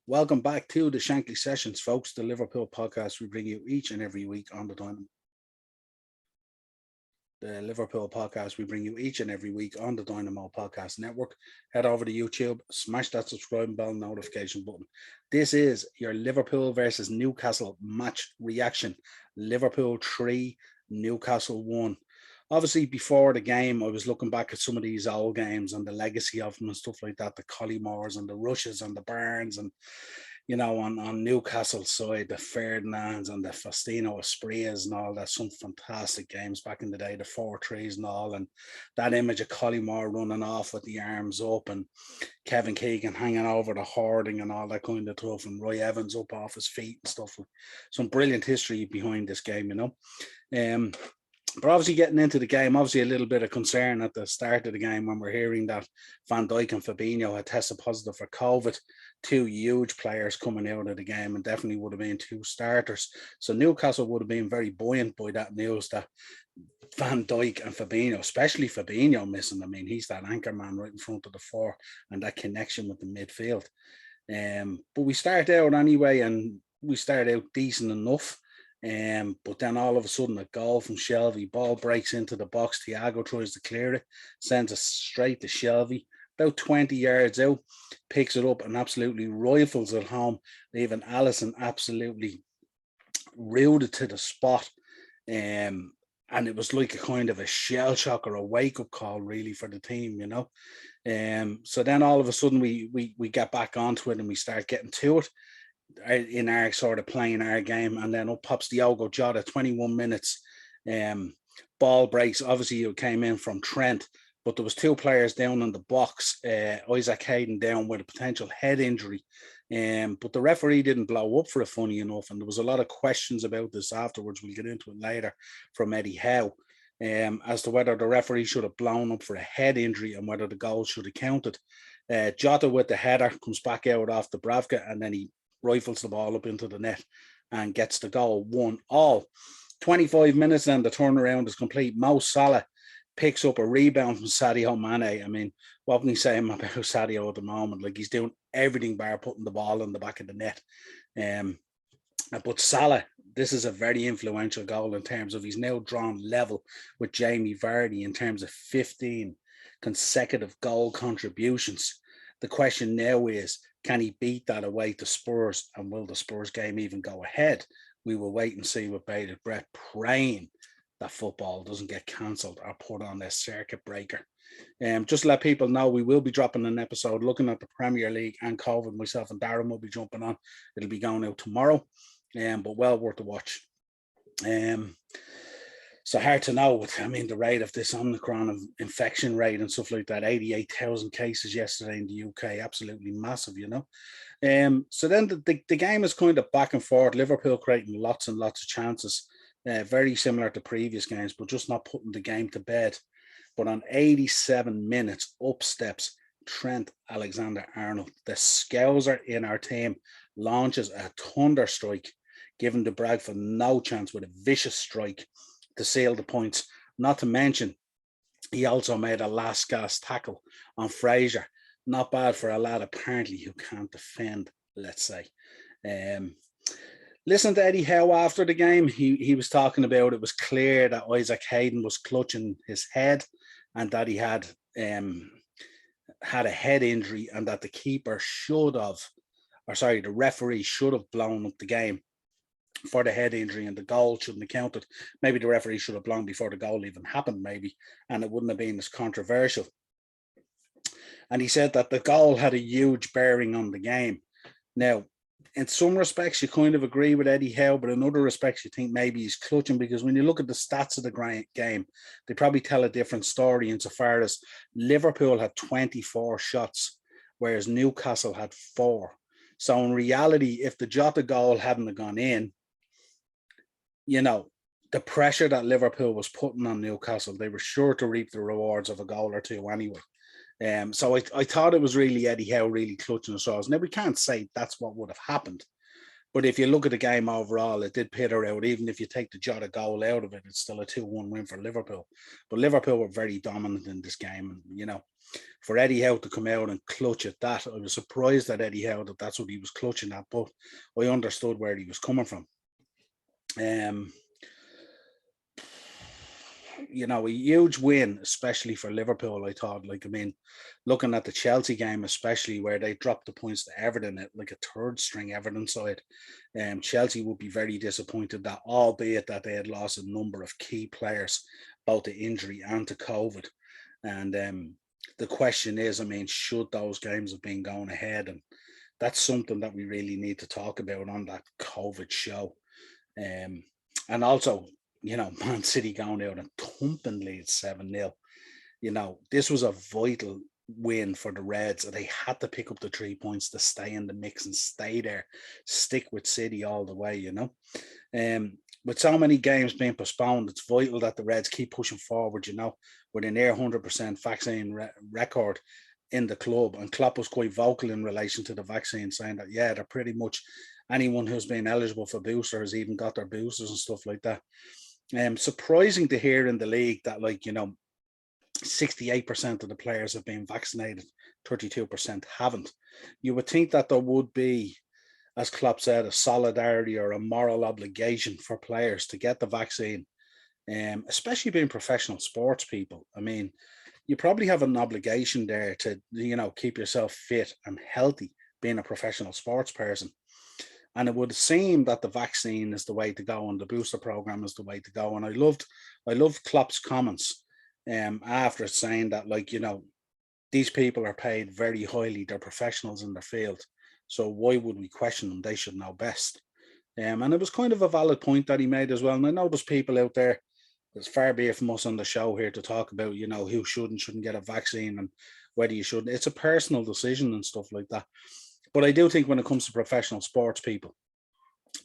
Welcome back to the Shankly Sessions, folks, the Liverpool podcast we bring you each and every week on the Dynamo. The Liverpool podcast we bring you each and every week on the Dynamo Podcast Network. Head over to YouTube, smash that subscribe bell notification button. This is your Liverpool versus Newcastle match reaction. Liverpool 3, Newcastle 1. Obviously, before the game, I was looking back at some of these old games and the legacy of them and stuff like that, the Collymores and the Rushes and the Barnes and, on Newcastle's side, the Ferdinands and the Faustino Esprias and all that, some fantastic games back in the day, the 4-3s and all, and that image of Collymore running off with the arms up and Kevin Keegan hanging over the hoarding and all that kind of stuff, and Roy Evans up off his feet and stuff. Some brilliant history behind this game, But obviously getting into the game, obviously a little bit of concern at the start of the game when we're hearing that Van Dijk and Fabinho had tested positive for COVID, two huge players coming out of the game and definitely would have been two starters. So Newcastle would have been very buoyant by that news that Van Dijk and Fabinho, especially Fabinho missing. I mean, he's that anchor man right in front of the four and that connection with the midfield. But we start out anyway and we start out decent enough. But then all of a sudden a goal from Shelvey, ball breaks into the box. Thiago tries to clear it, sends it straight to Shelvey, about 20 yards out, picks it up and absolutely rifles it home, leaving Alisson absolutely rooted to the spot. And it was like a kind of a shell shock or a wake-up call really for the team, So then all of a sudden we get back onto it and we start getting to it in our sort of playing our game, and then up pops Diogo Jota, 21 minutes. Ball breaks. Obviously, it came in from Trent, but there was two players down in the box. Isaac Hayden down with a potential head injury. But the referee didn't blow up for it, funny enough, and there was a lot of questions about this afterwards. We'll get into it later from Eddie Howe. As to whether the referee should have blown up for a head injury and whether the goal should have counted. Jota with the header comes back out off the Bravka, and then he rifles the ball up into the net and gets the goal 1-1. 25 minutes and the turnaround is complete. Mo Salah picks up a rebound from Sadio Mane. I mean, what can you say about Sadio at the moment? Like, he's doing everything bar putting the ball in the back of the net. But Salah, this is a very influential goal in terms of he's now drawn level with Jamie Vardy in terms of 15 consecutive goal contributions. The question now is, can he beat that away to Spurs, and will the Spurs game even go ahead? We will wait and see with bated breath, praying that football doesn't get cancelled or put on a circuit breaker. Just to let people know, we will be dropping an episode looking at the Premier League and COVID. Myself and Darren will be jumping on. It'll be going out tomorrow, but well worth the watch. So hard to know. I mean, the rate of this Omicron of infection rate and stuff like that, 88,000 cases yesterday in the UK, absolutely massive, So then the game is kind of back and forth. Liverpool creating lots and lots of chances, very similar to previous games, but just not putting the game to bed. But on 87 minutes, up steps Trent Alexander-Arnold. The Scouser in our team launches a thunder strike, giving the Bradford no chance with a vicious strike to seal the points. Not to mention, he also made a last gasp tackle on Fraser. Not bad for a lad apparently who can't defend, let's say. Listen to Eddie Howe after the game. He was talking about it was clear that Isaac Hayden was clutching his head and that he had a head injury, and that the referee should have blown up the game for the head injury and the goal shouldn't have counted. Maybe the referee should have blown before the goal even happened, maybe, and it wouldn't have been as controversial. And he said that the goal had a huge bearing on the game. Now, in some respects, you kind of agree with Eddie Howe, but in other respects, you think maybe he's clutching, because when you look at the stats of the game, they probably tell a different story insofar as Liverpool had 24 shots, whereas Newcastle had 4. So in reality, if the Jota goal hadn't gone in, the pressure that Liverpool was putting on Newcastle, they were sure to reap the rewards of a goal or two anyway. So I thought it was really Eddie Howe really clutching the straws. Now, we can't say that's what would have happened, but if you look at the game overall, it did peter out. Even if you take the Jota goal out of it, it's still a 2-1 win for Liverpool. But Liverpool were very dominant in this game, and for Eddie Howe to come out and clutch at that, I was surprised at Eddie Howe that's what he was clutching at, but I understood where he was coming from. A huge win, especially for Liverpool, I thought. Looking at the Chelsea game, especially where they dropped the points to Everton at like a third string Everton side, Chelsea would be very disappointed that, albeit that they had lost a number of key players, both to injury and to COVID. And the question is, should those games have been going ahead? And that's something that we really need to talk about on that COVID show. And also, Man City going out and thumping Leeds 7-0. This was a vital win for the Reds. They had to pick up the 3 points to stay in the mix and stay there, stick with City all the way, With so many games being postponed, it's vital that the Reds keep pushing forward, with a near 100% vaccine record in the club. And Klopp was quite vocal in relation to the vaccine, saying that, they're pretty much anyone who's been eligible for booster has even got their boosters and stuff like that. Surprising to hear in the league that 68% of the players have been vaccinated, 32% haven't. You would think that there would be, as Klopp said, a solidarity or a moral obligation for players to get the vaccine, especially being professional sports people. You probably have an obligation there to, keep yourself fit and healthy, being a professional sports person. And it would seem that the vaccine is the way to go and the booster program is the way to go. And I loved Klopp's comments after saying that, these people are paid very highly. They're professionals in their field. So why would we question them? They should know best. And it was kind of a valid point that he made as well. And I know there's people out there, it's far be it from us on the show here to talk about, who should and shouldn't get a vaccine and whether you should. It's a personal decision and stuff like that. But I do think when it comes to professional sports people,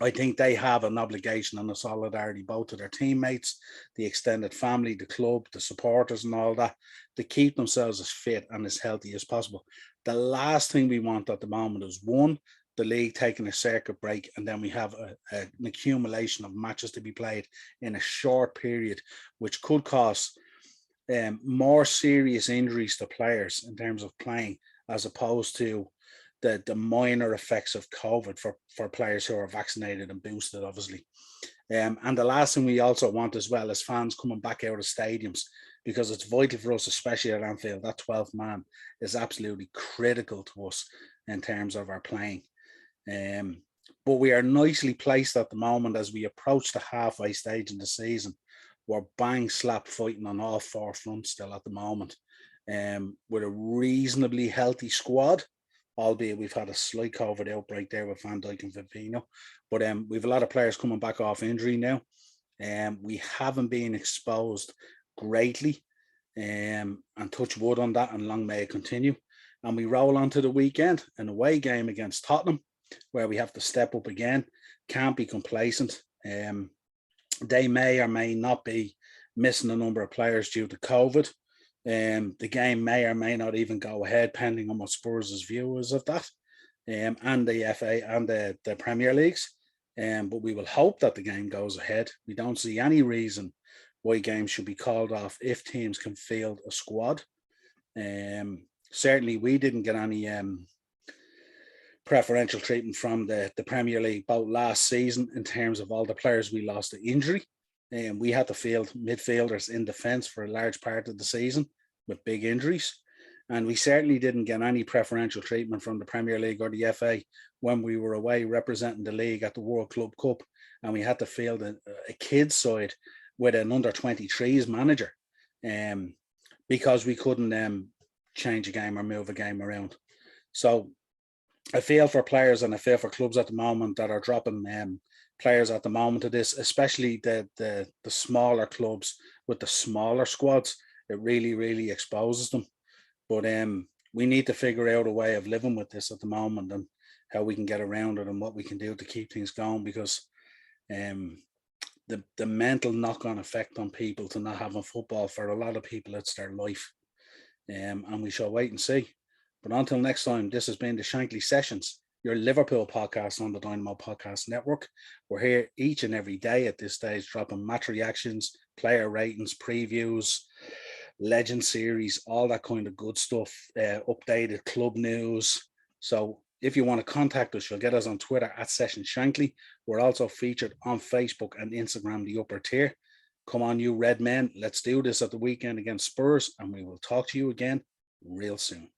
I think they have an obligation and a solidarity both to their teammates, the extended family, the club, the supporters and all that, to keep themselves as fit and as healthy as possible. The last thing we want at the moment is, one, the league taking a circuit break, and then we have an accumulation of matches to be played in a short period, which could cause more serious injuries to players in terms of playing, as opposed to the minor effects of COVID for players who are vaccinated and boosted, obviously. And the last thing we also want as well is fans coming back out of stadiums, because it's vital for us, especially at Anfield. That 12th man is absolutely critical to us in terms of our playing. But we are nicely placed at the moment as we approach the halfway stage in the season. We're bang slap fighting on all four fronts still at the moment, with a reasonably healthy squad, albeit we've had a slight COVID outbreak there with Van Dijk and Fabinho. But we've a lot of players coming back off injury now. We haven't been exposed greatly, and touch wood on that, and long may it continue. And we roll on to the weekend, an away game against Tottenham, where we have to step up again. Can't be complacent. They may or may not be missing a number of players due to COVID. The game may or may not even go ahead, depending on what Spurs' view is of that, and the FA and the Premier Leagues. But we will hope that the game goes ahead. We don't see any reason why games should be called off if teams can field a squad. Certainly, we didn't get any preferential treatment from the Premier League both last season in terms of all the players we lost to injury. We had to field midfielders in defence for a large part of the season with big injuries. And we certainly didn't get any preferential treatment from the Premier League or the FA when we were away representing the league at the World Club Cup. And we had to field a kids side with an under-23s manager, because we couldn't change a game or move a game around. So I feel for players and I feel for clubs at the moment that are dropping players at the moment of this, especially the smaller clubs with the smaller squads. It really, really exposes them. But we need to figure out a way of living with this at the moment and how we can get around it and what we can do to keep things going, because the mental knock-on effect on people to not having football, for a lot of people, it's their life. And we shall wait and see. But until next time, this has been the Shankly Sessions, your Liverpool podcast on the Dynamo Podcast Network. We're here each and every day at this stage, dropping match reactions, player ratings, previews, Legend series, all that kind of good stuff, updated club news. So if you want to contact us, you'll get us on Twitter at Session Shankly. We're also featured on Facebook and Instagram, the upper tier. Come on, you red men. Let's do this at the weekend against Spurs, and we will talk to you again real soon.